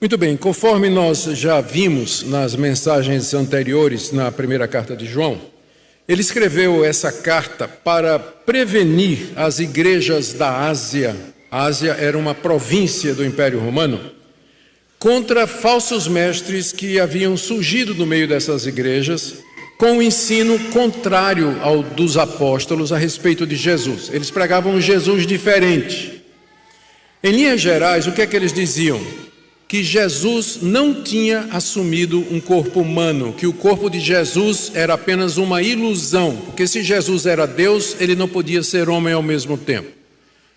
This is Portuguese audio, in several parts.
Muito bem, conforme nós já vimos nas mensagens anteriores, na primeira carta de João, ele escreveu essa carta para prevenir as igrejas da Ásia. A Ásia era uma província do Império Romano, contra falsos mestres que haviam surgido no meio dessas igrejas, com um ensino contrário ao dos apóstolos a respeito de Jesus. Eles pregavam um Jesus diferente. Em linhas gerais, o que é que eles diziam? Que Jesus não tinha assumido um corpo humano, que o corpo de Jesus era apenas uma ilusão, porque se Jesus era Deus, ele não podia ser homem ao mesmo tempo.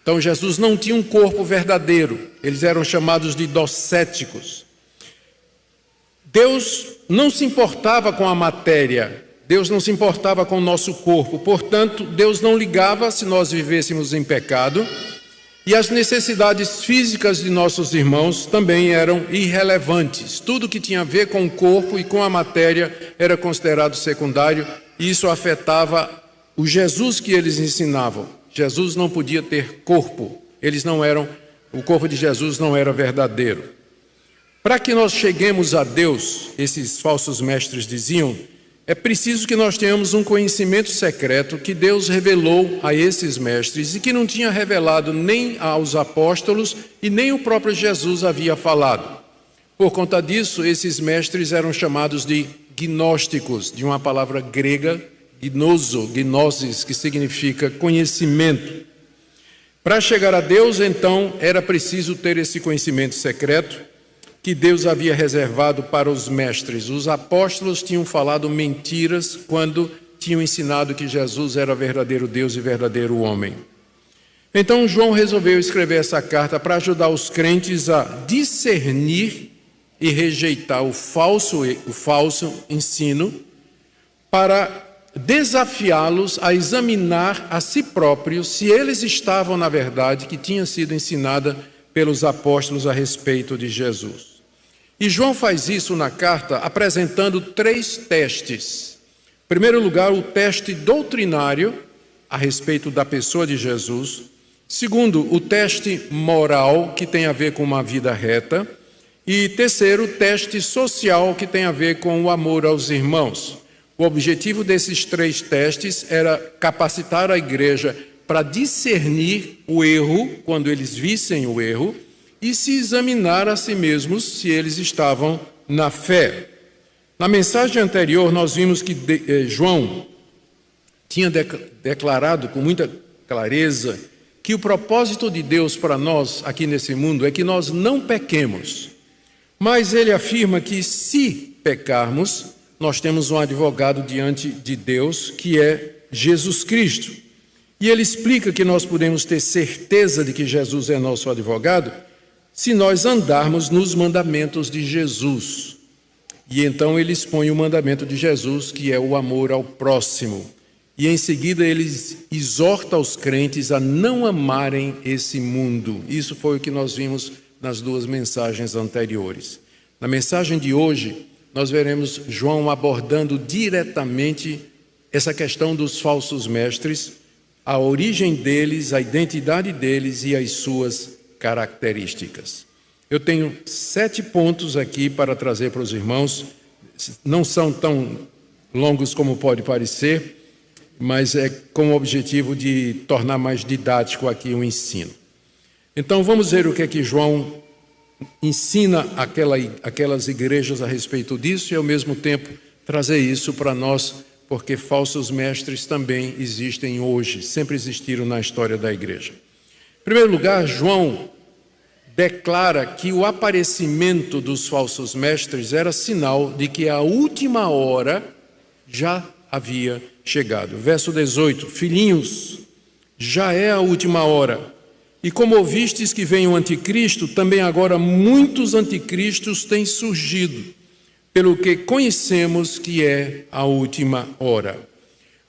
Então Jesus não tinha um corpo verdadeiro, eles eram chamados de docéticos. Deus não se importava com a matéria, Deus não se importava com o nosso corpo, portanto, Deus não ligava se nós vivêssemos em pecado, e as necessidades físicas de nossos irmãos também eram irrelevantes. Tudo que tinha a ver com o corpo e com a matéria era considerado secundário, e isso afetava o Jesus que eles ensinavam. Jesus não podia ter corpo, o corpo de Jesus não era verdadeiro. Para que nós cheguemos a Deus, esses falsos mestres diziam, é preciso que nós tenhamos um conhecimento secreto que Deus revelou a esses mestres e que não tinha revelado nem aos apóstolos e nem o próprio Jesus havia falado. Por conta disso, esses mestres eram chamados de gnósticos, de uma palavra grega, gnosis, que significa conhecimento. Para chegar a Deus, então, era preciso ter esse conhecimento secreto que Deus havia reservado para os mestres. Os apóstolos tinham falado mentiras quando tinham ensinado que Jesus era verdadeiro Deus e verdadeiro homem. Então João resolveu escrever essa carta para ajudar os crentes a discernir e rejeitar o falso ensino, para desafiá-los a examinar a si próprios se eles estavam na verdade que tinha sido ensinada pelos apóstolos a respeito de Jesus. E João faz isso na carta apresentando 3 testes. Em primeiro lugar, o teste doutrinário a respeito da pessoa de Jesus. Segundo, o teste moral, que tem a ver com uma vida reta. E terceiro, o teste social, que tem a ver com o amor aos irmãos. O objetivo desses 3 testes era capacitar a igreja para discernir o erro, quando eles vissem o erro, e se examinar a si mesmos se eles estavam na fé. Na mensagem anterior, nós vimos que João tinha declarado com muita clareza que o propósito de Deus para nós aqui nesse mundo é que nós não pequemos. Mas ele afirma que se pecarmos, nós temos um advogado diante de Deus, que é Jesus Cristo. E ele explica que nós podemos ter certeza de que Jesus é nosso advogado se nós andarmos nos mandamentos de Jesus. E então ele expõe o mandamento de Jesus, que é o amor ao próximo. E em seguida ele exorta os crentes a não amarem esse mundo. Isso foi o que nós vimos nas 2 mensagens anteriores. Na mensagem de hoje, nós veremos João abordando diretamente essa questão dos falsos mestres, a origem deles, a identidade deles e as suas características. Eu tenho 7 pontos aqui para trazer para os irmãos. Não são tão longos como pode parecer, mas é com o objetivo de tornar mais didático aqui o ensino. Então vamos ver o que é que João ensina aquelas igrejas a respeito disso e ao mesmo tempo trazer isso para nós, porque falsos mestres também existem hoje, sempre existiram na história da igreja. Em primeiro lugar, João declara que o aparecimento dos falsos mestres era sinal de que a última hora já havia chegado. Verso 18: Filhinhos, já é a última hora. E como ouvistes que vem o anticristo, também agora muitos anticristos têm surgido, pelo que conhecemos que é a última hora.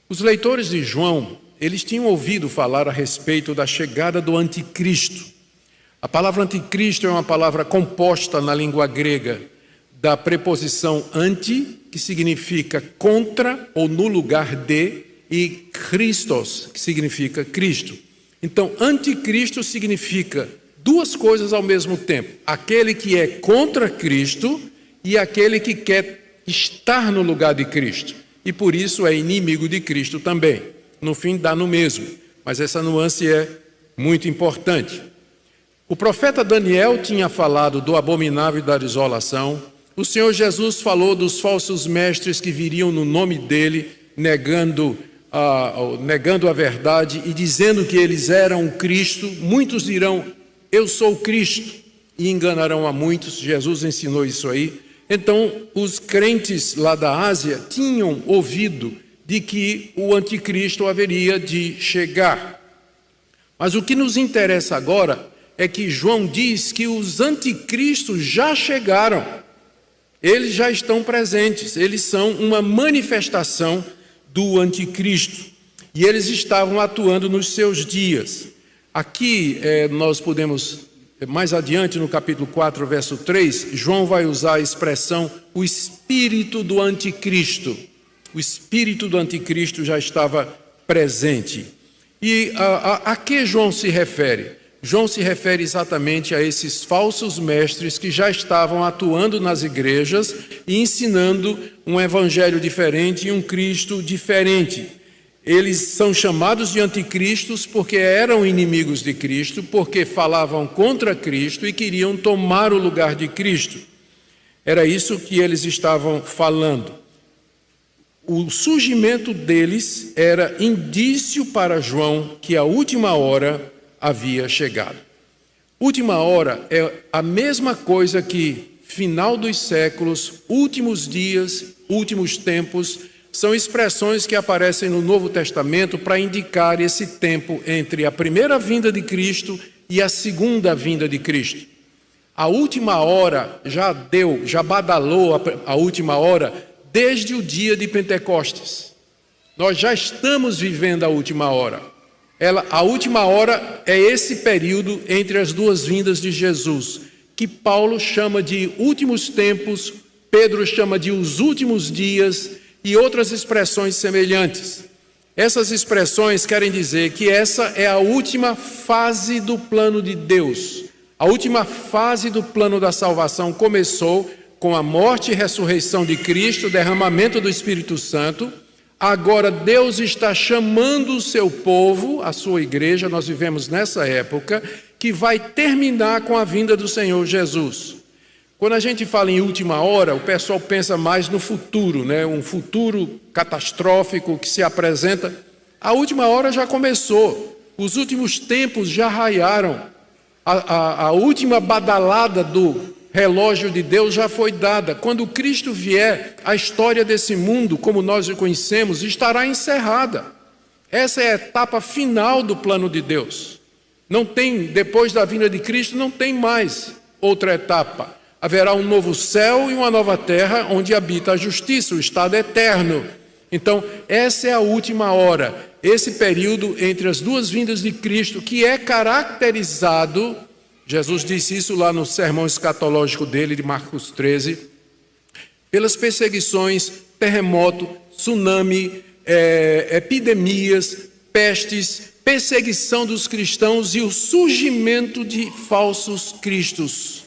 Os leitores de João, eles tinham ouvido falar a respeito da chegada do anticristo. A palavra anticristo é uma palavra composta na língua grega da preposição anti, que significa contra ou no lugar de, e Christos, que significa Cristo. Então, anticristo significa duas coisas ao mesmo tempo: aquele que é contra Cristo e aquele que quer estar no lugar de Cristo, e por isso é inimigo de Cristo também. No fim dá no mesmo, mas essa nuance é muito importante. O profeta Daniel tinha falado do abominável e da desolação. O Senhor Jesus falou dos falsos mestres que viriam no nome dele, negando a verdade e dizendo que eles eram o Cristo. Muitos dirão: eu sou o Cristo, e enganarão a muitos. Jesus ensinou isso aí. Então, os crentes lá da Ásia tinham ouvido de que o anticristo haveria de chegar. Mas o que nos interessa agora é que João diz que os anticristos já chegaram. Eles já estão presentes, eles são uma manifestação do anticristo. E eles estavam atuando nos seus dias. Aqui nós podemos, mais adiante no capítulo 4, verso 3, João vai usar a expressão o espírito do anticristo. O espírito do anticristo já estava presente. E a que João se refere? João se refere exatamente a esses falsos mestres que já estavam atuando nas igrejas e ensinando um evangelho diferente e um Cristo diferente. Eles são chamados de anticristos porque eram inimigos de Cristo, porque falavam contra Cristo e queriam tomar o lugar de Cristo. Era isso que eles estavam falando. O surgimento deles era indício para João que a última hora havia chegado. Última hora é a mesma coisa que final dos séculos, últimos dias, últimos tempos. São expressões que aparecem no Novo Testamento para indicar esse tempo entre a primeira vinda de Cristo e a segunda vinda de Cristo. A última hora já badalou a última hora desde o dia de Pentecostes. Nós já estamos vivendo a última hora. A última hora é esse período entre as duas vindas de Jesus, que Paulo chama de últimos tempos, Pedro chama de os últimos dias e outras expressões semelhantes. Essas expressões querem dizer que essa é a última fase do plano de Deus. A última fase do plano da salvação começou com a morte e ressurreição de Cristo, o derramamento do Espírito Santo. Agora Deus está chamando o seu povo, a sua igreja, nós vivemos nessa época, que vai terminar com a vinda do Senhor Jesus. Quando a gente fala em última hora, o pessoal pensa mais no futuro, né? Um futuro catastrófico que se apresenta. A última hora já começou, os últimos tempos já raiaram, a última badalada do relógio de Deus já foi dada. Quando Cristo vier, a história desse mundo, como nós o conhecemos, estará encerrada. Essa é a etapa final do plano de Deus. Não tem, depois da vinda de Cristo, não tem mais outra etapa. Haverá um novo céu e uma nova terra onde habita a justiça, o estado eterno. Então, essa é a última hora, esse período entre as duas vindas de Cristo, que é caracterizado, Jesus disse isso lá no sermão escatológico dele, de Marcos 13, pelas perseguições, terremoto, tsunami, epidemias, pestes, perseguição dos cristãos e o surgimento de falsos cristos.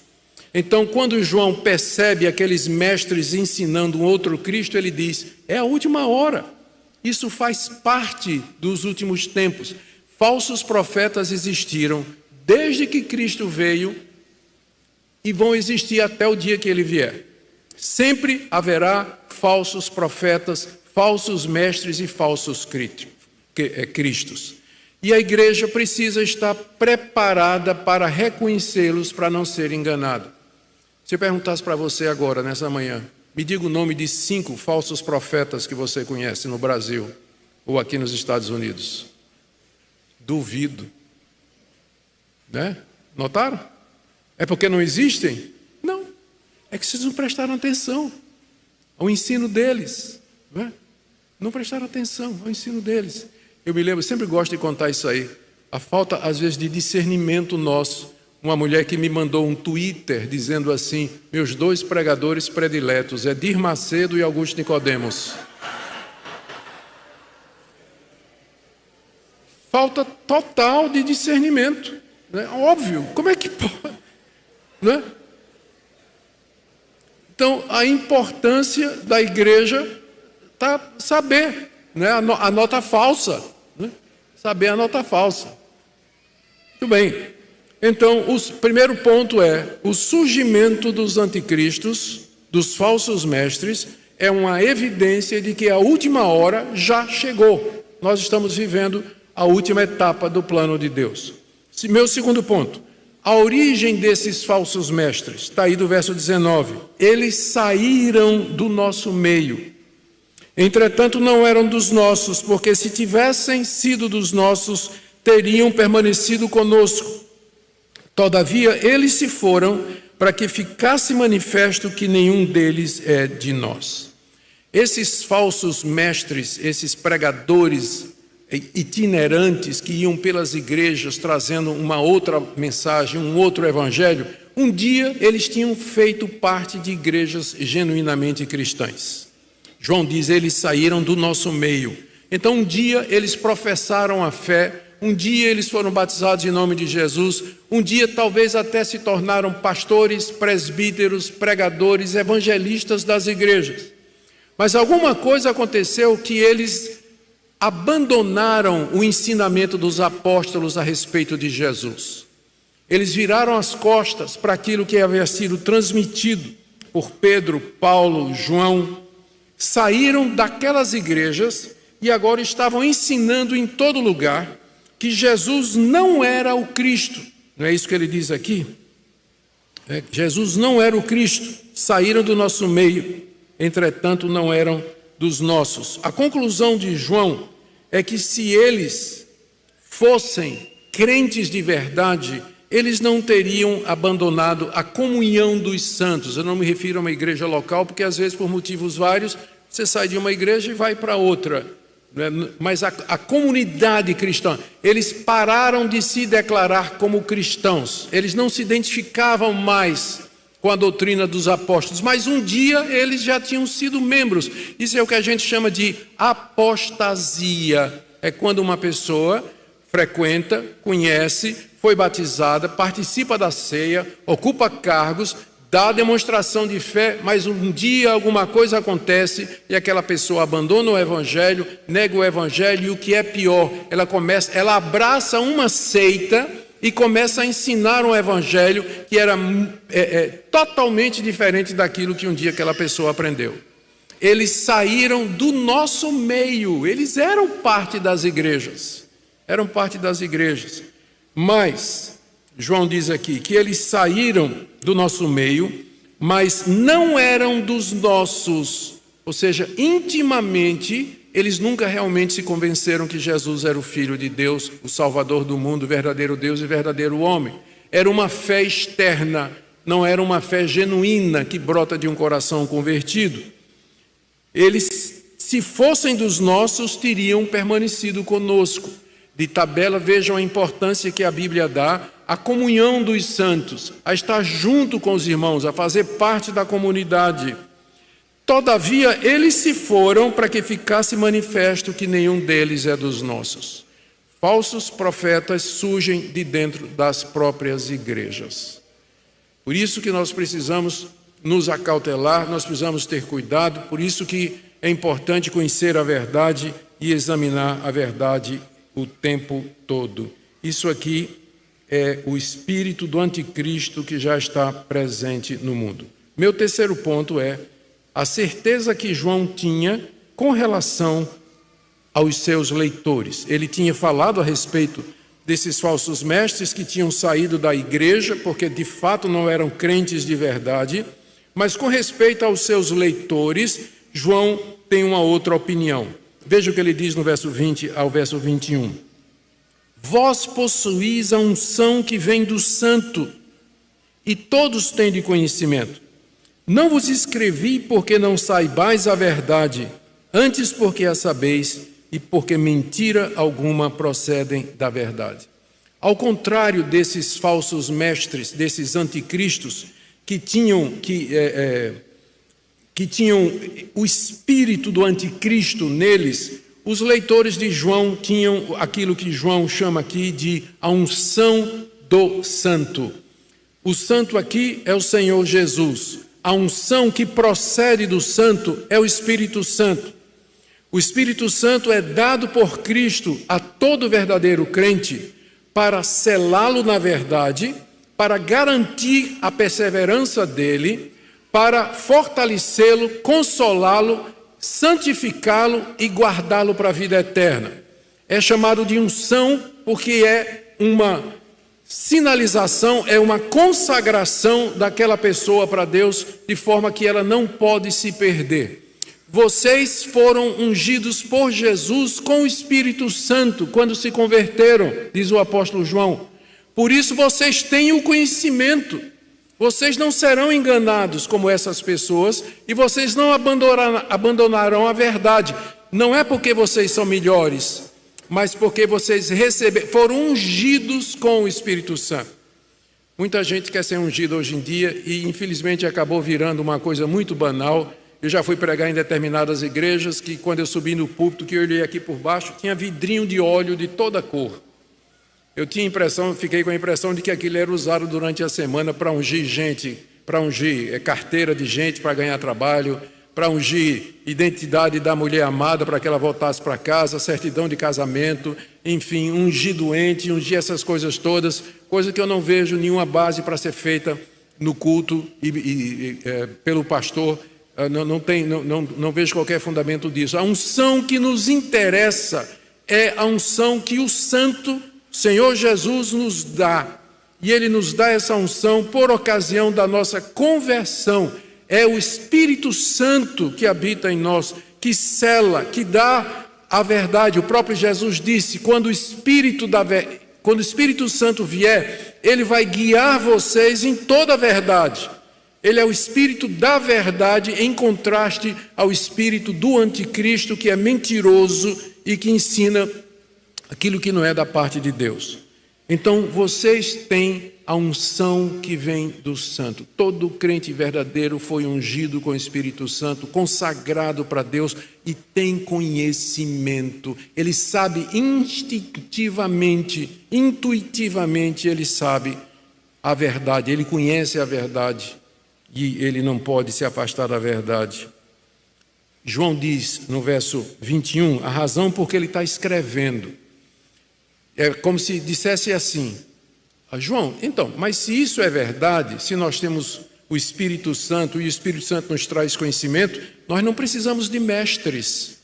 Então, quando João percebe aqueles mestres ensinando um outro Cristo, ele diz: é a última hora. Isso faz parte dos últimos tempos. Falsos profetas existiram desde que Cristo veio e vão existir até o dia que ele vier. Sempre haverá falsos profetas, falsos mestres e falsos cristos. E a igreja precisa estar preparada para reconhecê-los, para não ser enganada. Se eu perguntasse para você agora, nessa manhã, me diga o nome de 5 falsos profetas que você conhece no Brasil ou aqui nos Estados Unidos. Duvido. Né? Notaram? É porque não existem? Não. É que vocês não prestaram atenção ao ensino deles. Não prestaram atenção ao ensino deles. Eu me lembro, sempre gosto de contar isso aí. A falta, às vezes, de discernimento nosso. Uma mulher que me mandou um Twitter dizendo assim: meus 2 pregadores prediletos, Edir Macedo e Augusto Nicodemos. Falta total de discernimento. Né? Óbvio, como é que pode? Né? Então, a importância da igreja está saber, né? A nota falsa. Né? Saber a nota falsa. Muito bem. Então, o primeiro ponto é o surgimento dos anticristos, dos falsos mestres, é uma evidência de que a última hora já chegou. Nós estamos vivendo a última etapa do plano de Deus. Meu segundo ponto, a origem desses falsos mestres, está aí do verso 19. Eles saíram do nosso meio. Entretanto, não eram dos nossos, porque se tivessem sido dos nossos, teriam permanecido conosco. Todavia, eles se foram para que ficasse manifesto que nenhum deles é de nós. Esses falsos mestres, esses pregadores itinerantes que iam pelas igrejas trazendo uma outra mensagem, um outro evangelho, um dia eles tinham feito parte de igrejas genuinamente cristãs. João diz, eles saíram do nosso meio. Então um dia eles professaram a fé, um dia eles foram batizados em nome de Jesus, um dia talvez até se tornaram pastores, presbíteros, pregadores, evangelistas das igrejas. Mas alguma coisa aconteceu que eles abandonaram o ensinamento dos apóstolos a respeito de Jesus. Eles viraram as costas para aquilo que havia sido transmitido por Pedro, Paulo, João, saíram daquelas igrejas e agora estavam ensinando em todo lugar que Jesus não era o Cristo. Não é isso que ele diz aqui? Jesus não era o Cristo. Saíram do nosso meio, entretanto não eram dos nossos. A conclusão de João é que se eles fossem crentes de verdade, eles não teriam abandonado a comunhão dos santos. Eu não me refiro a uma igreja local, porque às vezes por motivos vários, você sai de uma igreja e vai para outra. Mas a comunidade cristã, eles pararam de se declarar como cristãos, eles não se identificavam mais com a doutrina dos apóstolos, mas um dia eles já tinham sido membros. Isso é o que a gente chama de apostasia. É quando uma pessoa frequenta, conhece, foi batizada, participa da ceia, ocupa cargos, dá demonstração de fé, mas um dia alguma coisa acontece e aquela pessoa abandona o evangelho, nega o evangelho e o que é pior, ela abraça uma seita e começa a ensinar um evangelho que era totalmente diferente daquilo que um dia aquela pessoa aprendeu. Eles saíram do nosso meio, eles eram parte das igrejas, mas João diz aqui que eles saíram do nosso meio, mas não eram dos nossos, ou seja, intimamente, eles nunca realmente se convenceram que Jesus era o Filho de Deus, o Salvador do mundo, o verdadeiro Deus e verdadeiro homem. Era uma fé externa, não era uma fé genuína que brota de um coração convertido. Eles, se fossem dos nossos, teriam permanecido conosco. De tabela, vejam a importância que a Bíblia dá à comunhão dos santos, a estar junto com os irmãos, a fazer parte da comunidade. Todavia, eles se foram para que ficasse manifesto que nenhum deles é dos nossos. Falsos profetas surgem de dentro das próprias igrejas. Por isso que nós precisamos nos acautelar, nós precisamos ter cuidado, por isso que é importante conhecer a verdade e examinar a verdade o tempo todo. Isso aqui é o espírito do anticristo que já está presente no mundo. Meu terceiro ponto é a certeza que João tinha com relação aos seus leitores. Ele tinha falado a respeito desses falsos mestres que tinham saído da igreja, porque de fato não eram crentes de verdade, mas com respeito aos seus leitores, João tem uma outra opinião. Veja o que ele diz no verso 20 ao verso 21. Vós possuís a unção que vem do Santo, e todos têm de conhecimento. Não vos escrevi porque não saibais a verdade, antes porque a sabeis, e porque mentira alguma procedem da verdade. Ao contrário desses falsos mestres, desses anticristos, que tinham o espírito do anticristo neles, os leitores de João tinham aquilo que João chama aqui de a unção do Santo. O Santo aqui é o Senhor Jesus. A unção que procede do Santo é o Espírito Santo. O Espírito Santo é dado por Cristo a todo verdadeiro crente para selá-lo na verdade, para garantir a perseverança dele, para fortalecê-lo, consolá-lo, santificá-lo e guardá-lo para a vida eterna. É chamado de unção porque é uma sinalização, é uma consagração daquela pessoa para Deus, de forma que ela não pode se perder. Vocês foram ungidos por Jesus com o Espírito Santo quando se converteram, diz o apóstolo João. Por isso vocês têm o conhecimento. Vocês não serão enganados como essas pessoas e vocês não abandonarão a verdade. Não é porque vocês são melhores, mas porque vocês foram ungidos com o Espírito Santo. Muita gente quer ser ungida hoje em dia e infelizmente acabou virando uma coisa muito banal. Eu já fui pregar em determinadas igrejas que quando eu subi no púlpito, que eu olhei aqui por baixo, tinha vidrinho de óleo de toda cor. Eu fiquei com a impressão de que aquilo era usado durante a semana para ungir gente, para ungir carteira de gente para ganhar trabalho, para ungir identidade da mulher amada para que ela voltasse para casa, certidão de casamento, enfim, ungir doente, ungir essas coisas todas, coisa que eu não vejo nenhuma base para ser feita no culto pelo pastor. Não vejo qualquer fundamento disso. A unção que nos interessa é a unção que o Santo Senhor Jesus nos dá. E Ele nos dá essa unção por ocasião da nossa conversão. É o Espírito Santo que habita em nós, que sela, que dá a verdade. O próprio Jesus disse, quando o Espírito Santo vier, Ele vai guiar vocês em toda a verdade. Ele é o Espírito da verdade em contraste ao espírito do anticristo, que é mentiroso e que ensina aquilo que não é da parte de Deus. Então, vocês têm a unção que vem do Santo. Todo crente verdadeiro foi ungido com o Espírito Santo, consagrado para Deus e tem conhecimento. Ele sabe instintivamente, intuitivamente, ele sabe a verdade, ele conhece a verdade e ele não pode se afastar da verdade. João diz no verso 21, a razão por que ele está escrevendo. É como se dissesse assim, João, então, mas se isso é verdade, se nós temos o Espírito Santo e o Espírito Santo nos traz conhecimento, nós não precisamos de mestres,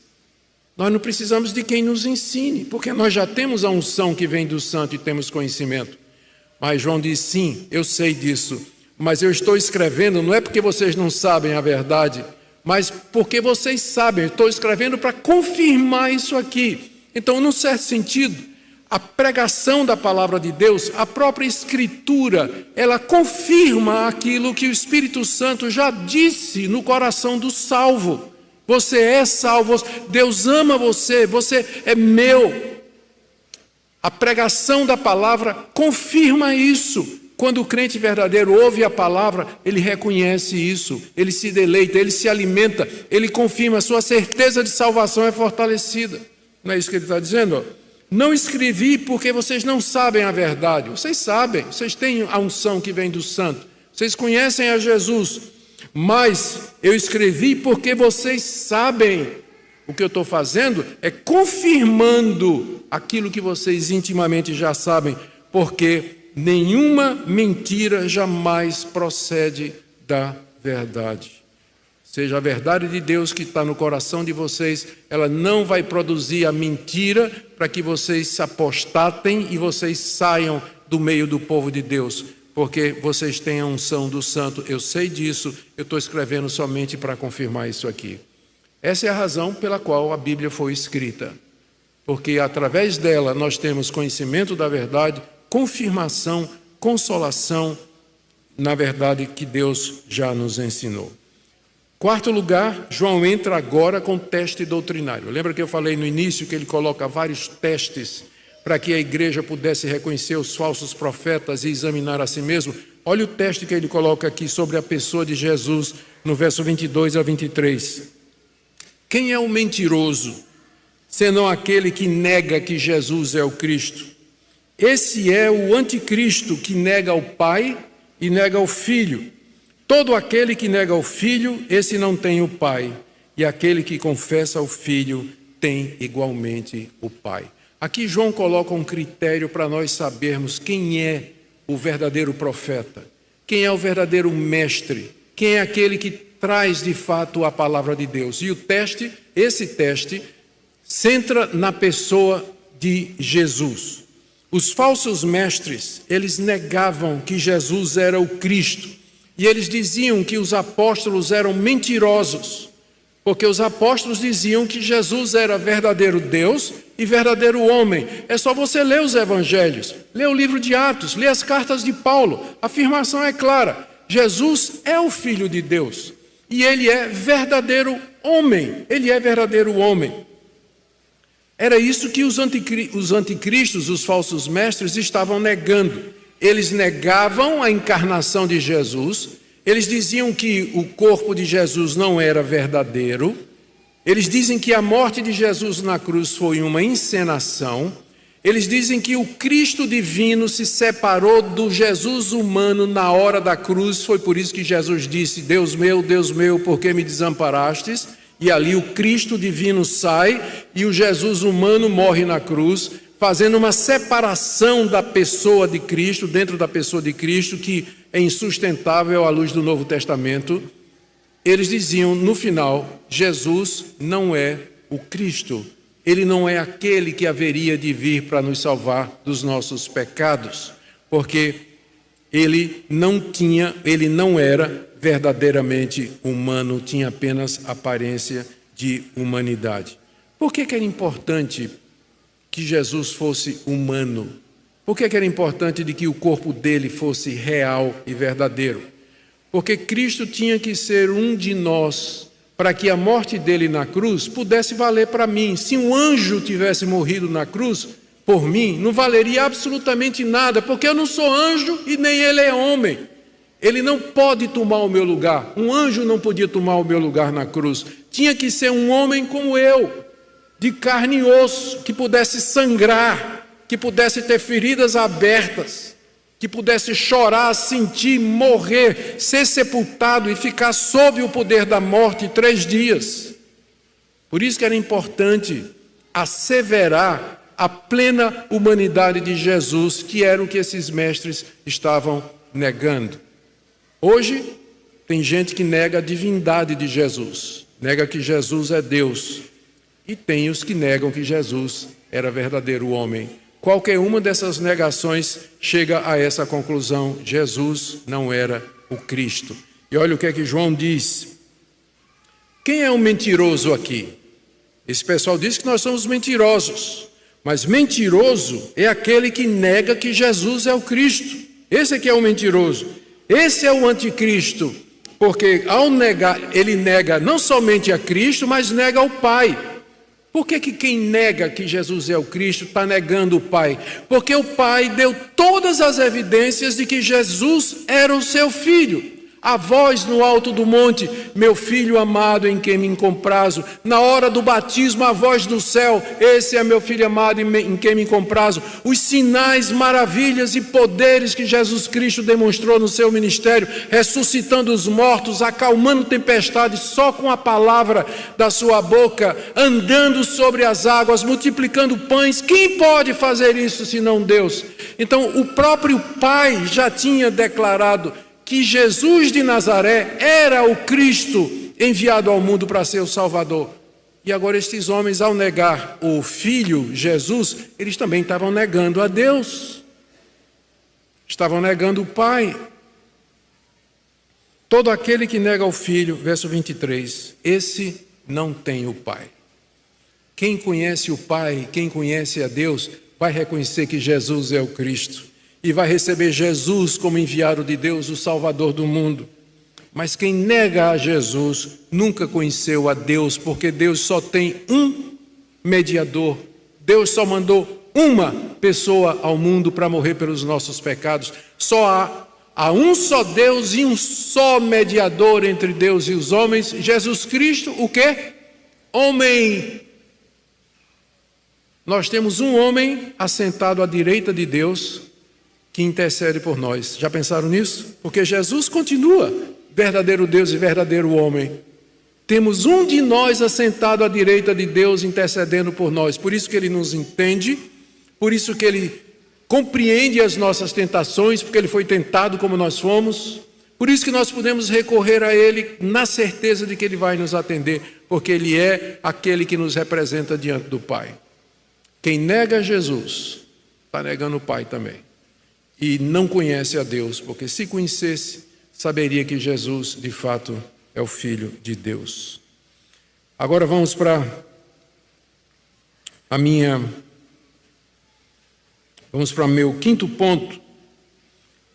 nós não precisamos de quem nos ensine, porque nós já temos a unção que vem do Santo e temos conhecimento. Mas João diz, sim, eu sei disso, mas eu estou escrevendo, não é porque vocês não sabem a verdade, mas porque vocês sabem, eu estou escrevendo para confirmar isso aqui. Então, num certo sentido, a pregação da palavra de Deus, a própria Escritura, ela confirma aquilo que o Espírito Santo já disse no coração do salvo. Você é salvo, Deus ama você, você é meu. A pregação da palavra confirma isso. Quando o crente verdadeiro ouve a palavra, ele reconhece isso, ele se deleita, ele se alimenta, ele confirma, a sua certeza de salvação é fortalecida. Não é isso que ele está dizendo? Não escrevi porque vocês não sabem a verdade. Vocês sabem, vocês têm a unção que vem do Santo. Vocês conhecem a Jesus. Mas eu escrevi porque vocês sabem. O que eu estou fazendo é confirmando aquilo que vocês intimamente já sabem. Porque nenhuma mentira jamais procede da verdade. Seja a verdade de Deus que está no coração de vocês, ela não vai produzir a mentira para que vocês se apostatem e vocês saiam do meio do povo de Deus, porque vocês têm a unção do Santo. Eu sei disso, eu estou escrevendo somente para confirmar isso aqui. Essa é a razão pela qual a Bíblia foi escrita, porque através dela nós temos conhecimento da verdade, confirmação, consolação na verdade que Deus já nos ensinou. Quarto lugar, João entra agora com teste doutrinário. Lembra que eu falei no início que ele coloca vários testes para que a igreja pudesse reconhecer os falsos profetas e examinar a si mesmo? Olha o teste que ele coloca aqui sobre a pessoa de Jesus, no verso 22 a 23. Quem é o mentiroso, senão aquele que nega que Jesus é o Cristo? Esse é o anticristo que nega o Pai e nega o Filho. Todo aquele que nega o Filho, esse não tem o Pai. E aquele que confessa o Filho tem igualmente o Pai. Aqui João coloca um critério para nós sabermos quem é o verdadeiro profeta, quem é o verdadeiro mestre, quem é aquele que traz de fato a palavra de Deus. E esse teste, centra na pessoa de Jesus. Os falsos mestres, eles negavam que Jesus era o Cristo. E eles diziam que os apóstolos eram mentirosos, porque os apóstolos diziam que Jesus era verdadeiro Deus e verdadeiro homem. É só você ler os evangelhos, ler o livro de Atos, ler as cartas de Paulo. A afirmação é clara: Jesus é o Filho de Deus e ele é verdadeiro homem. Ele é verdadeiro homem. Era isso que os anticristos, os falsos mestres, estavam negando. Eles negavam a encarnação de Jesus, eles diziam que o corpo de Jesus não era verdadeiro, eles dizem que a morte de Jesus na cruz foi uma encenação, eles dizem que o Cristo divino se separou do Jesus humano na hora da cruz, foi por isso que Jesus disse: Deus meu, por que me desamparastes? E ali o Cristo divino sai e o Jesus humano morre na cruz, fazendo uma separação da pessoa de Cristo, dentro da pessoa de Cristo, que é insustentável à luz do Novo Testamento. Eles diziam, no final, Jesus não é o Cristo, ele não é aquele que haveria de vir para nos salvar dos nossos pecados, porque ele não era verdadeiramente humano, tinha apenas aparência de humanidade. Por que era importante que Jesus fosse humano? Por que era importante de que o corpo dele fosse real e verdadeiro? Porque Cristo tinha que ser um de nós, para que a morte dele na cruz pudesse valer para mim. Se um anjo tivesse morrido na cruz por mim, não valeria absolutamente nada, porque eu não sou anjo e nem ele é homem. Ele não pode tomar o meu lugar. Um anjo não podia tomar o meu lugar na cruz. Tinha que ser um homem como eu, de carne e osso, que pudesse sangrar, que pudesse ter feridas abertas, que pudesse chorar, sentir, morrer, ser sepultado e ficar sob o poder da morte 3 dias. Por isso que era importante asseverar a plena humanidade de Jesus, que era o que esses mestres estavam negando. Hoje, tem gente que nega a divindade de Jesus, nega que Jesus é Deus, e tem os que negam que Jesus era verdadeiro homem. Qualquer uma dessas negações chega a essa conclusão: Jesus não era o Cristo. E olha o que é que João diz. Quem é o mentiroso aqui? Esse pessoal diz que nós somos mentirosos, mas mentiroso é aquele que nega que Jesus é o Cristo. Esse aqui é o mentiroso. Esse é o anticristo, porque ao negar, ele nega não somente a Cristo, mas nega o Pai. Por que quem nega que Jesus é o Cristo está negando o Pai? Porque o Pai deu todas as evidências de que Jesus era o seu Filho. A voz no alto do monte: meu filho amado em quem me comprazo. Na hora do batismo, a voz do céu: esse é meu filho amado em quem me comprazo. Os sinais, maravilhas e poderes que Jesus Cristo demonstrou no seu ministério, ressuscitando os mortos, acalmando tempestades só com a palavra da sua boca, andando sobre as águas, multiplicando pães. Quem pode fazer isso senão Deus? Então o próprio Pai já tinha declarado que Jesus de Nazaré era o Cristo enviado ao mundo para ser o Salvador. E agora estes homens, ao negar o Filho Jesus, eles também estavam negando a Deus. Estavam negando o Pai. Todo aquele que nega o Filho, verso 23, esse não tem o Pai. Quem conhece o Pai, quem conhece a Deus, vai reconhecer que Jesus é o Cristo. E vai receber Jesus como enviado de Deus, o Salvador do mundo. Mas quem nega a Jesus nunca conheceu a Deus, porque Deus só tem um mediador. Deus só mandou uma pessoa ao mundo para morrer pelos nossos pecados. Só há um só Deus e um só mediador entre Deus e os homens, Jesus Cristo, o quê? Homem. nós temos um homem assentado à direita de Deus que intercede por nós. Já pensaram nisso? Porque Jesus continua verdadeiro Deus e verdadeiro homem. Temos um de nós assentado à direita de Deus intercedendo por nós. Por isso que Ele nos entende, por isso que Ele compreende as nossas tentações, porque Ele foi tentado como nós fomos. Por isso que nós podemos recorrer a Ele na certeza de que Ele vai nos atender, porque Ele é aquele que nos representa diante do Pai. Quem nega Jesus está negando o Pai também. E não conhece a Deus, porque se conhecesse, saberia que Jesus, de fato, é o Filho de Deus. Agora vamos para meu quinto ponto,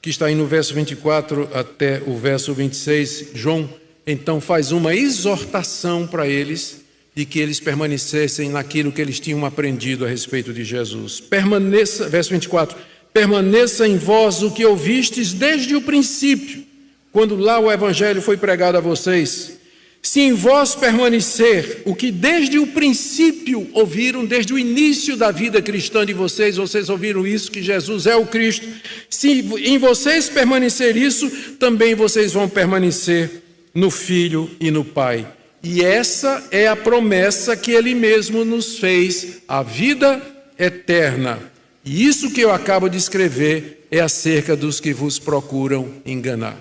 que está aí no verso 24 até o verso 26. João, então, faz uma exortação para eles, de que eles permanecessem naquilo que eles tinham aprendido a respeito de Jesus. Permaneça, verso 24, permaneça em vós o que ouvistes desde o princípio, quando lá o Evangelho foi pregado a vocês. Se em vós permanecer o que desde o princípio ouviram, desde o início da vida cristã de vocês, vocês ouviram isso, que Jesus é o Cristo. Se em vocês permanecer isso, também vocês vão permanecer no Filho e no Pai. E essa é a promessa que Ele mesmo nos fez, a vida eterna. E isso que eu acabo de escrever é acerca dos que vos procuram enganar.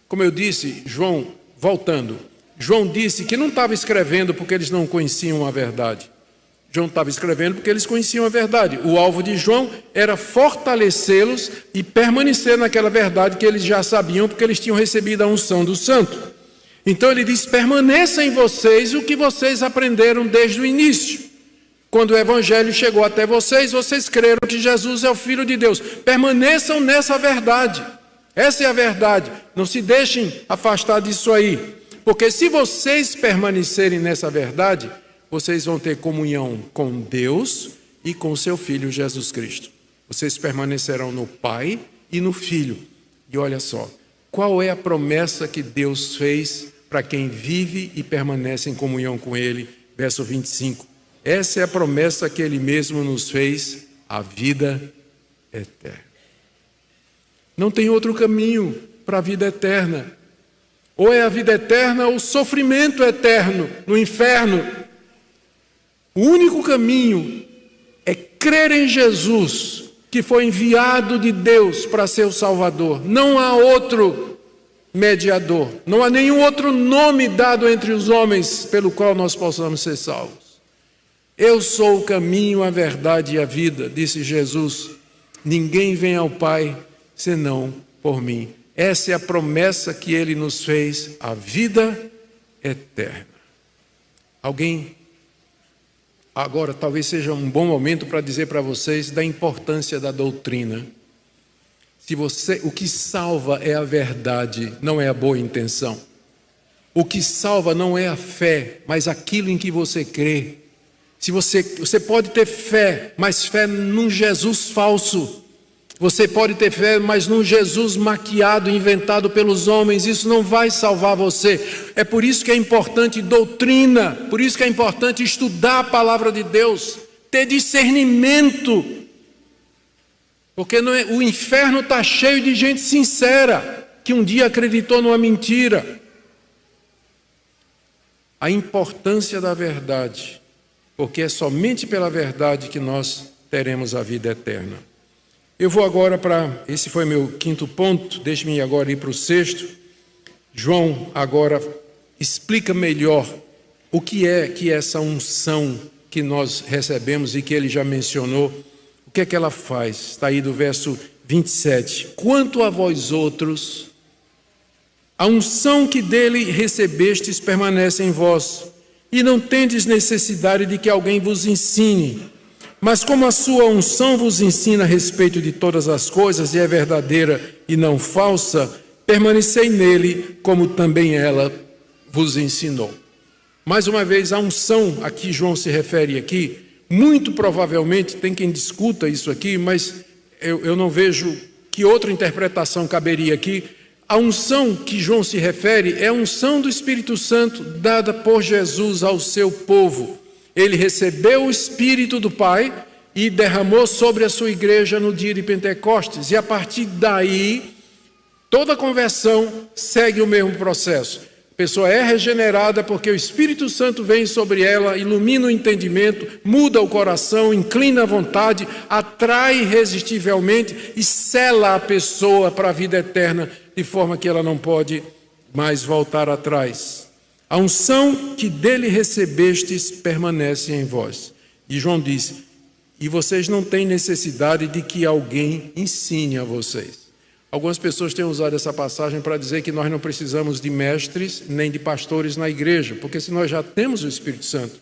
Como eu disse, João disse que não estava escrevendo porque eles não conheciam a verdade. João estava escrevendo porque eles conheciam a verdade. O alvo de João era fortalecê-los e permanecer naquela verdade que eles já sabiam, porque eles tinham recebido a unção do Santo. Então ele diz, permaneça em vocês o que vocês aprenderam desde o início. Quando o Evangelho chegou até vocês, vocês creram que Jesus é o Filho de Deus. Permaneçam nessa verdade. Essa é a verdade. Não se deixem afastar disso aí. Porque se vocês permanecerem nessa verdade, vocês vão ter comunhão com Deus e com seu Filho Jesus Cristo. Vocês permanecerão no Pai e no Filho. E olha só, qual é a promessa que Deus fez para quem vive e permanece em comunhão com Ele? Verso 25. Essa é a promessa que Ele mesmo nos fez, a vida eterna. Não tem outro caminho para a vida eterna. Ou é a vida eterna ou o sofrimento eterno no inferno. O único caminho é crer em Jesus, que foi enviado de Deus para ser o Salvador. Não há outro mediador. Não há nenhum outro nome dado entre os homens pelo qual nós possamos ser salvos. Eu sou o caminho, a verdade e a vida, disse Jesus. Ninguém vem ao Pai senão por mim. Essa é a promessa que Ele nos fez, a vida eterna. Alguém, agora talvez seja um bom momento para dizer para vocês da importância da doutrina. O que salva é a verdade, não é a boa intenção. O que salva não é a fé, mas aquilo em que você crê. Se você pode ter fé, mas fé num Jesus falso. Você pode ter fé, mas num Jesus maquiado, inventado pelos homens. Isso não vai salvar você. É por isso que é importante doutrina, por isso que é importante estudar a palavra de Deus, ter discernimento. Porque o inferno está cheio de gente sincera, que um dia acreditou numa mentira. A importância da verdade, porque é somente pela verdade que nós teremos a vida eterna. Eu vou agora esse foi meu quinto ponto, deixe-me agora ir para o sexto. João agora explica melhor o que é que essa unção que nós recebemos e que ele já mencionou, o que é que ela faz? Está aí do verso 27. Quanto a vós outros, a unção que dele recebestes permanece em vós, e não tendes necessidade de que alguém vos ensine. Mas como a sua unção vos ensina a respeito de todas as coisas, e é verdadeira e não falsa, permanecei nele, como também ela vos ensinou. Mais uma vez, a unção a que João se refere aqui, muito provavelmente, tem quem discuta isso aqui, mas eu não vejo que outra interpretação caberia aqui. A unção que João se refere é a unção do Espírito Santo dada por Jesus ao seu povo. Ele recebeu o Espírito do Pai e derramou sobre a sua igreja no dia de Pentecostes. E a partir daí, toda conversão segue o mesmo processo. A pessoa é regenerada porque o Espírito Santo vem sobre ela, ilumina o entendimento, muda o coração, inclina a vontade, atrai irresistivelmente e sela a pessoa para a vida eterna, de forma que ela não pode mais voltar atrás. A unção que dele recebestes permanece em vós. E João disse: e vocês não têm necessidade de que alguém ensine a vocês. Algumas pessoas têm usado essa passagem para dizer que nós não precisamos de mestres nem de pastores na igreja, porque se nós já temos o Espírito Santo,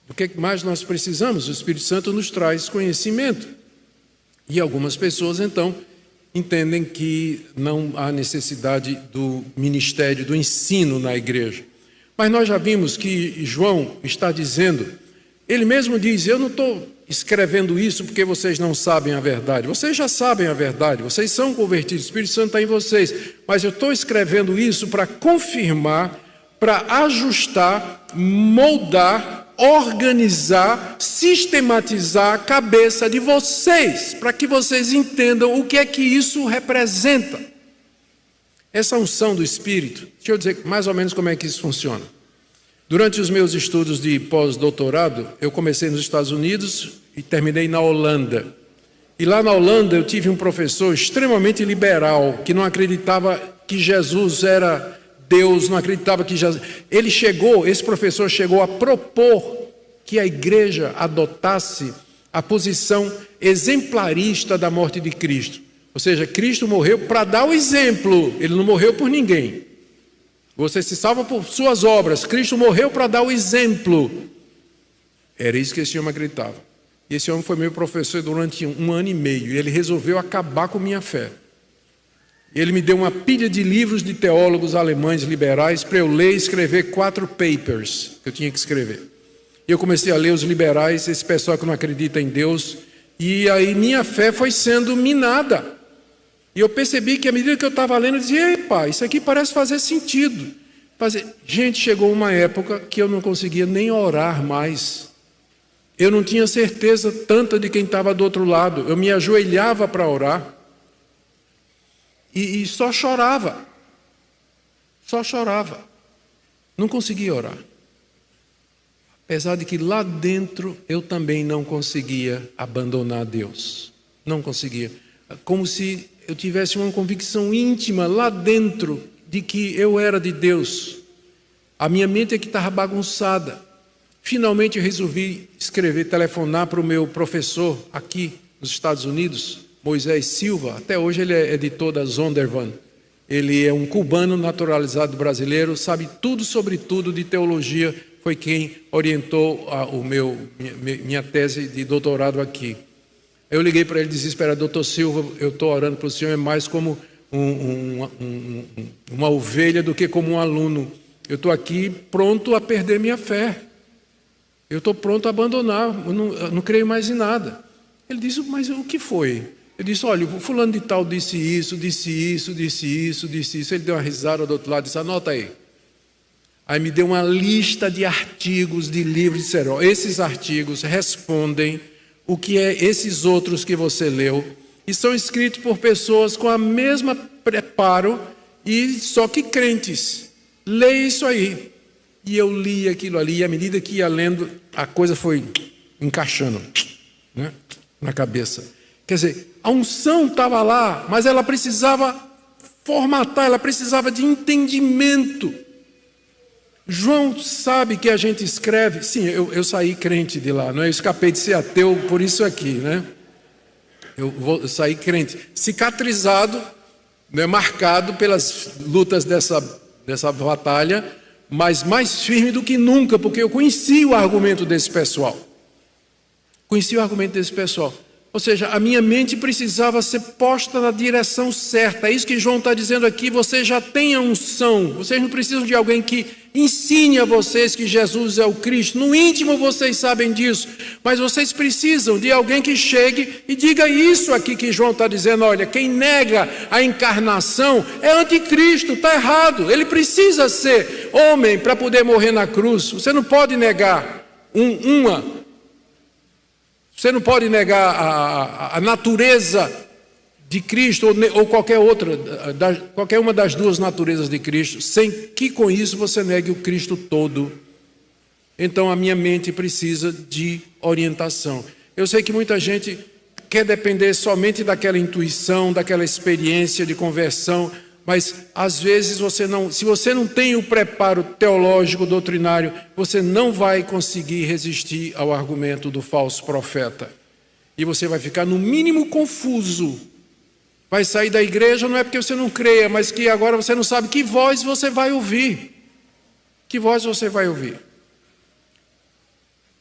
o que mais nós precisamos? O Espírito Santo nos traz conhecimento. E algumas pessoas, então, entendem que não há necessidade do ministério, do ensino na igreja. Mas nós já vimos que João está dizendo, ele mesmo diz: eu não estou escrevendo isso porque vocês não sabem a verdade. Vocês já sabem a verdade, vocês são convertidos, o Espírito Santo está em vocês. Mas eu estou escrevendo isso para confirmar, para ajustar, moldar, organizar, sistematizar a cabeça de vocês, para que vocês entendam o que é que isso representa. Essa unção do Espírito, deixa eu dizer mais ou menos como é que isso funciona. Durante os meus estudos de pós-doutorado, eu comecei nos Estados Unidos e terminei na Holanda. E lá na Holanda eu tive um professor extremamente liberal, que não acreditava que Jesus era Deus, não acreditava que Jesus... Esse professor chegou a propor que a igreja adotasse a posição exemplarista da morte de Cristo. Ou seja, Cristo morreu para dar o exemplo, ele não morreu por ninguém. Você se salva por suas obras, Cristo morreu para dar o exemplo. Era isso que esse homem acreditava. E esse homem foi meu professor durante 1 ano e meio, e ele resolveu acabar com minha fé. Ele me deu uma pilha de livros de teólogos alemães liberais para eu ler e escrever 4 papers que eu tinha que escrever. E eu comecei a ler os liberais, esse pessoal que não acredita em Deus, e aí minha fé foi sendo minada. E eu percebi que à medida que eu estava lendo, eu dizia: epa, isso aqui parece fazer sentido. Gente, chegou uma época que eu não conseguia nem orar mais. Eu não tinha certeza tanta de quem estava do outro lado. Eu me ajoelhava para orar e só chorava. Só chorava. Não conseguia orar. Apesar de que lá dentro eu também não conseguia abandonar Deus. Não conseguia. Como se eu tivesse uma convicção íntima lá dentro de que eu era de Deus. A minha mente é que estava bagunçada. Finalmente eu resolvi telefonar para o meu professor aqui nos Estados Unidos, Moisés Silva. Até hoje ele é editor da Zondervan. Ele é um cubano naturalizado brasileiro, sabe tudo sobre tudo de teologia. Foi quem orientou minha tese de doutorado aqui. Eu liguei para ele desesperado: doutor Silva, eu estou orando para o senhor, é mais como uma ovelha do que como um aluno. Eu estou aqui pronto a perder minha fé. Eu estou pronto a abandonar, eu não creio mais em nada. Ele disse: mas o que foi? Eu disse: olha, o fulano de tal disse isso. Ele deu uma risada do outro lado e disse: anota aí. Aí me deu uma lista de artigos, de livros, e disseram: esses artigos respondem o que é esses outros que você leu, e são escritos por pessoas com a mesma preparo, e só que crentes. Leia isso aí. E eu li aquilo ali, e à medida que ia lendo, a coisa foi encaixando, né, na cabeça. Quer dizer, a unção estava lá, mas ela precisava formatar, ela precisava de entendimento. João sabe que a gente escreve. Sim, eu saí crente de lá, não é? Eu escapei de ser ateu por isso aqui, né? Eu saí crente, cicatrizado, né, marcado pelas lutas dessa batalha, mas mais firme do que nunca, porque eu conheci o argumento desse pessoal. Ou seja, a minha mente precisava ser posta na direção certa. É isso que João está dizendo aqui. Vocês já têm a unção. Vocês não precisam de alguém que ensine a vocês que Jesus é o Cristo. No íntimo vocês sabem disso. Mas vocês precisam de alguém que chegue e diga isso aqui que João está dizendo. Olha, quem nega a encarnação é anticristo, está errado. Ele precisa ser homem para poder morrer na cruz. Você não pode negar uma Você não pode negar a natureza de Cristo ou qualquer uma das duas naturezas de Cristo, sem que com isso você negue o Cristo todo. Então a minha mente precisa de orientação. Eu sei que muita gente quer depender somente daquela intuição, daquela experiência de conversão, mas às vezes se você não tem o preparo teológico, doutrinário, você não vai conseguir resistir ao argumento do falso profeta. E você vai ficar no mínimo confuso. Vai sair da igreja não é porque você não creia, mas que agora você não sabe que voz você vai ouvir. Que voz você vai ouvir?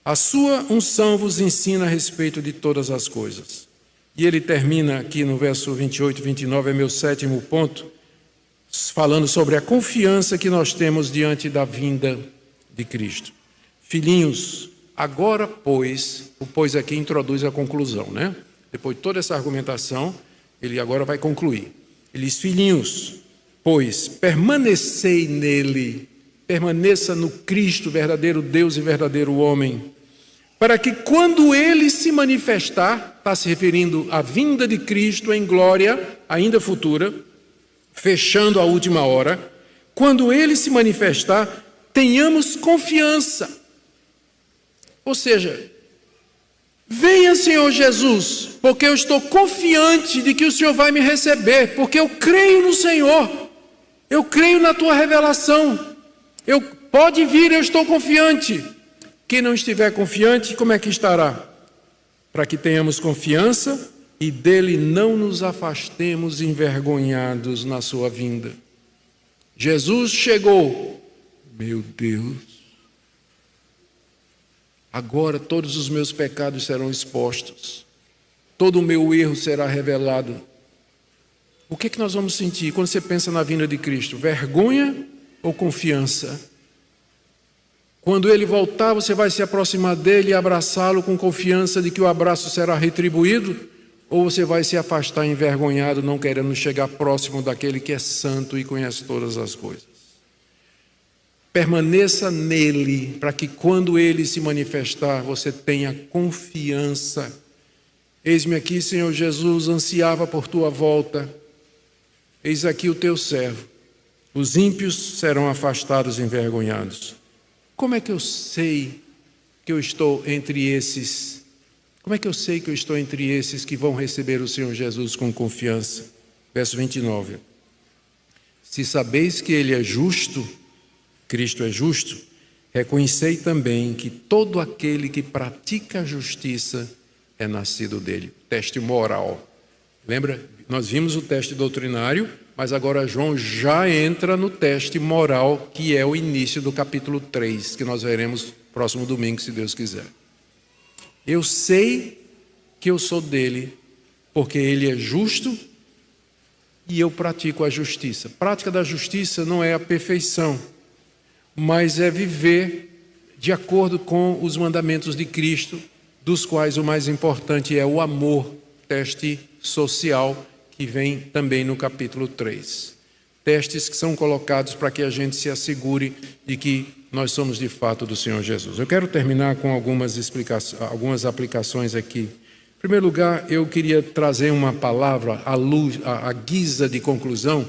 A sua unção vos ensina a respeito de todas as coisas. E ele termina aqui no verso 28 e 29, é meu 7º ponto, falando sobre a confiança que nós temos diante da vinda de Cristo. Filhinhos, agora, pois, o pois aqui introduz a conclusão, né? Depois de toda essa argumentação, ele agora vai concluir. Ele diz, filhinhos, pois, permanecei nele, permaneça no Cristo, verdadeiro Deus e verdadeiro homem, para que quando ele se manifestar, está se referindo à vinda de Cristo em glória, ainda futura, fechando a última hora, quando ele se manifestar, tenhamos confiança. Ou seja, venha, Senhor Jesus, porque eu estou confiante de que o Senhor vai me receber, porque eu creio no Senhor, eu creio na tua revelação, pode vir, eu estou confiante. Quem não estiver confiante, como é que estará? Para que tenhamos confiança e dele não nos afastemos envergonhados na sua vinda. Jesus chegou, meu Deus, agora todos os meus pecados serão expostos, todo o meu erro será revelado. O que é que nós vamos sentir quando você pensa na vinda de Cristo? Vergonha ou confiança? Quando ele voltar, você vai se aproximar dele e abraçá-lo com confiança de que o abraço será retribuído? Ou você vai se afastar envergonhado, não querendo chegar próximo daquele que é santo e conhece todas as coisas? Permaneça nele, para que quando ele se manifestar, você tenha confiança. Eis-me aqui, Senhor Jesus, ansiava por tua volta. Eis aqui o teu servo. Os ímpios serão afastados envergonhados. Como é que eu sei que eu estou entre esses? Como é que eu sei que eu estou entre esses que vão receber o Senhor Jesus com confiança? Verso 29. Se sabeis que ele é justo, Cristo é justo, reconhecei também que todo aquele que pratica a justiça é nascido dele. Teste moral. Lembra? Nós vimos o teste doutrinário, mas agora João já entra no teste moral, que é o início do capítulo 3, que nós veremos próximo domingo, se Deus quiser. Eu sei que eu sou dele, porque ele é justo e eu pratico a justiça. Prática da justiça não é a perfeição, mas é viver de acordo com os mandamentos de Cristo, dos quais o mais importante é o amor, teste social, que vem também no capítulo 3. Testes que são colocados para que a gente se assegure de que nós somos de fato do Senhor Jesus. Eu quero terminar com algumas aplicações aqui. Em primeiro lugar, eu queria trazer uma palavra à guisa de conclusão,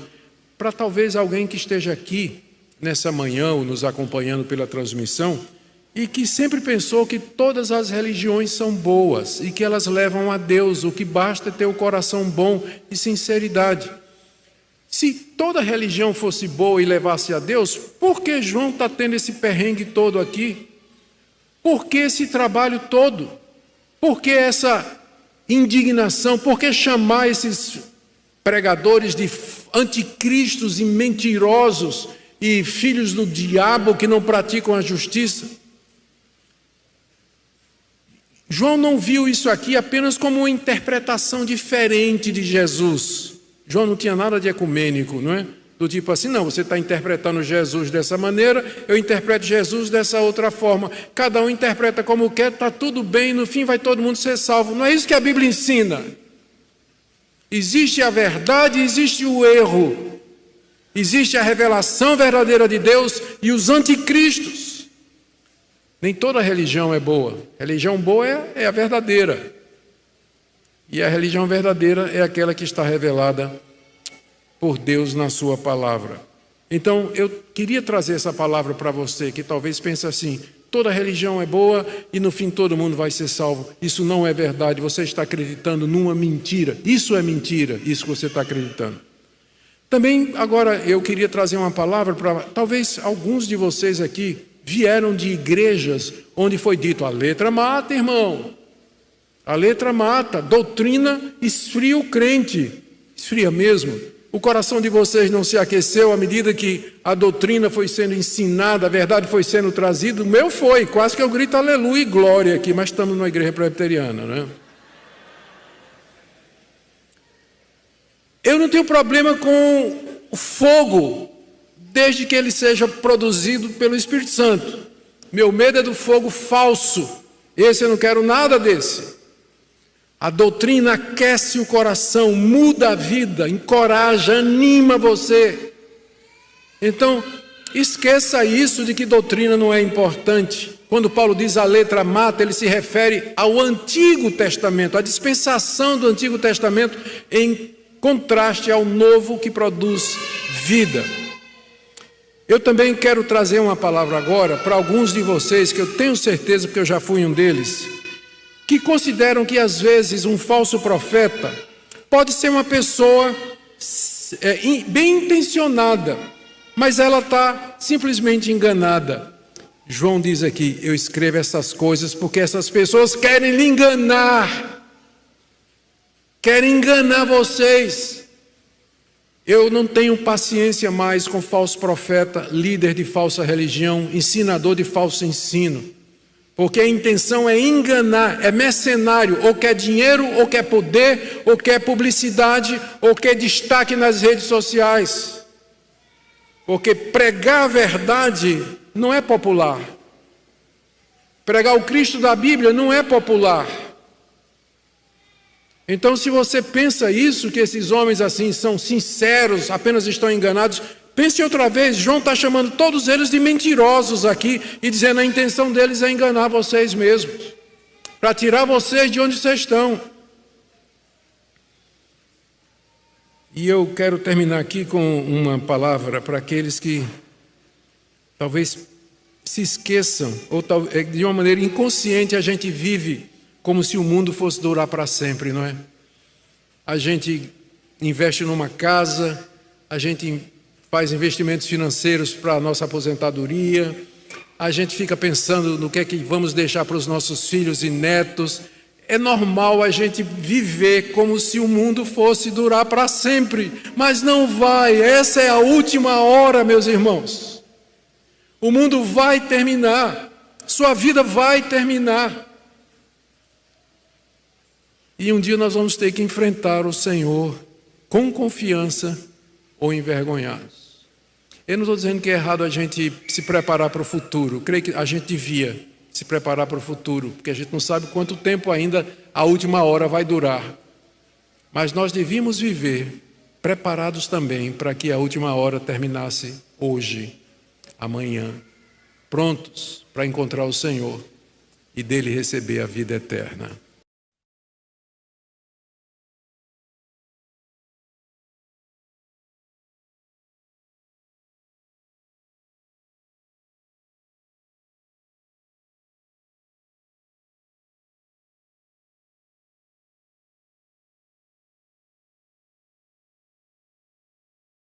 para talvez alguém que esteja aqui nessa manhã ou nos acompanhando pela transmissão e que sempre pensou que todas as religiões são boas e que elas levam a Deus, o que basta é ter o coração bom e sinceridade. Se toda religião fosse boa e levasse a Deus, por que João está tendo esse perrengue todo aqui? Por que esse trabalho todo? Por que essa indignação? Por que chamar esses pregadores de anticristos e mentirosos e filhos do diabo que não praticam a justiça? João não viu isso aqui apenas como uma interpretação diferente de Jesus. João não tinha nada de ecumênico, não é? Do tipo assim, não, você está interpretando Jesus dessa maneira, eu interpreto Jesus dessa outra forma. Cada um interpreta como quer, está tudo bem, no fim vai todo mundo ser salvo. Não é isso que a Bíblia ensina. Existe a verdade, existe o erro. Existe a revelação verdadeira de Deus e os anticristos. Nem toda religião é boa. Religião boa é a verdadeira. E a religião verdadeira é aquela que está revelada por Deus na sua palavra. Então, eu queria trazer essa palavra para você, que talvez pense assim: toda religião é boa e no fim todo mundo vai ser salvo. Isso não é verdade, você está acreditando numa mentira. Isso é mentira, isso que você está acreditando. Também, agora, eu queria trazer uma palavra para... Talvez alguns de vocês aqui vieram de igrejas onde foi dito: a letra mata, irmão. A letra mata, doutrina esfria o crente. Esfria mesmo. O coração de vocês não se aqueceu à medida que a doutrina foi sendo ensinada, a verdade foi sendo trazida? O meu foi, quase que eu grito aleluia e glória aqui, mas estamos numa igreja presbiteriana, né? Eu não tenho problema com o fogo, desde que ele seja produzido pelo Espírito Santo. Meu medo é do fogo falso. Esse eu não quero nada desse. A doutrina aquece o coração, muda a vida, encoraja, anima você. Então, esqueça isso de que doutrina não é importante. Quando Paulo diz a letra mata, ele se refere ao Antigo Testamento, à dispensação do Antigo Testamento em contraste ao Novo que produz vida. Eu também quero trazer uma palavra agora para alguns de vocês, que eu tenho certeza, porque eu já fui um deles, que consideram que às vezes um falso profeta pode ser uma pessoa bem intencionada, mas ela está simplesmente enganada. João diz aqui: eu escrevo essas coisas porque essas pessoas querem lhe enganar, querem enganar vocês. Eu não tenho paciência mais com falso profeta, líder de falsa religião, ensinador de falso ensino. Porque a intenção é enganar, é mercenário, ou quer dinheiro, ou quer poder, ou quer publicidade, ou quer destaque nas redes sociais. Porque pregar a verdade não é popular. Pregar o Cristo da Bíblia não é popular. Então, se você pensa isso, que esses homens assim são sinceros, apenas estão enganados, pense outra vez. João está chamando todos eles de mentirosos aqui e dizendo a intenção deles é enganar vocês mesmos, para tirar vocês de onde vocês estão. E eu quero terminar aqui com uma palavra para aqueles que talvez se esqueçam, ou de uma maneira inconsciente a gente vive como se o mundo fosse durar para sempre, não é? A gente investe numa casa, a gente faz investimentos financeiros para a nossa aposentadoria, a gente fica pensando no que é que vamos deixar para os nossos filhos e netos. É normal a gente viver como se o mundo fosse durar para sempre, mas não vai. Essa é a última hora, meus irmãos. O mundo vai terminar, sua vida vai terminar. E um dia nós vamos ter que enfrentar o Senhor com confiança ou envergonhados. Eu não estou dizendo que é errado a gente se preparar para o futuro. Eu creio que a gente devia se preparar para o futuro, porque a gente não sabe quanto tempo ainda a última hora vai durar. Mas nós devíamos viver preparados também para que a última hora terminasse hoje, amanhã, prontos para encontrar o Senhor e dele receber a vida eterna.